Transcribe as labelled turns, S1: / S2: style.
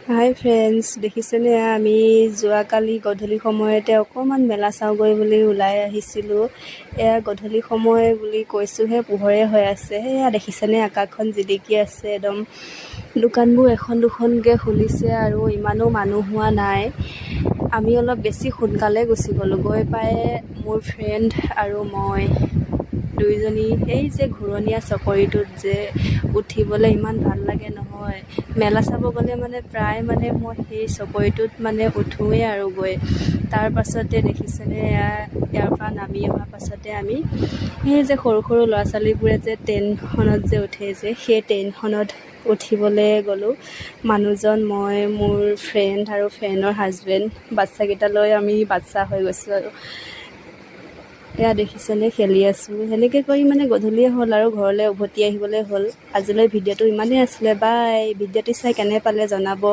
S1: হাই friends, দেখিছেনে আমি যোৱাকালি গধূলি সময়তে অকণমান মেলা চাওঁগৈ বুলি ওলাই আহিছিলোঁ। এয়া গধূলি সময় বুলি কৈছোঁহে, পোহৰে হৈ আছে। সেয়া দেখিছেনে আকাশখন জিলিকি আছে একদম। দোকানবোৰ এখন দুখনকৈ খুলিছে আৰু ইমানো মানুহ হোৱা নাই। আমি অলপ বেছি সোনকালে গুচি গ'লোঁ। গৈ পাই মোৰ ফ্ৰেণ্ড আৰু মই দুইজনী সেই যে ঘূৰণীয়া চকৰিটোত যে উঠিবলৈ ইমান ভাল লাগে নহয়। মেলা চাব গ'লে প্ৰায় মই সেই চকৰিটোত উঠোৱেই আৰু গৈ। তাৰ পাছতে দেখিছেনে ইয়াৰ পৰা নামি অহাৰ পাছতে আমি সেই যে সৰু সৰু ল'ৰা ছোৱালীবোৰে যে ট্ৰেইনখনত যে উঠে যে সেই ট্ৰেইনখনত উঠিবলৈ গ'লোঁ। মানুহজন, মই, মোৰ ফ্ৰেণ্ড আৰু ফ্ৰেণ্ডৰ হাজবেণ্ড, বাচ্ছাকেইটালৈ আমি বাচ্চা হৈ গৈছোঁ আৰু এয়া দেখিছেনে খেলি আছোঁ। সেনেকৈ কৰি গধূলিয়ে হ'ল আৰু ঘৰলৈ উভতি আহিবলৈ হ'ল। আজিলৈ ভিডিঅ'টো ইমানেই আছিলে। বাই। ভিডিঅ'টো চাই কেনে পালে জনাব।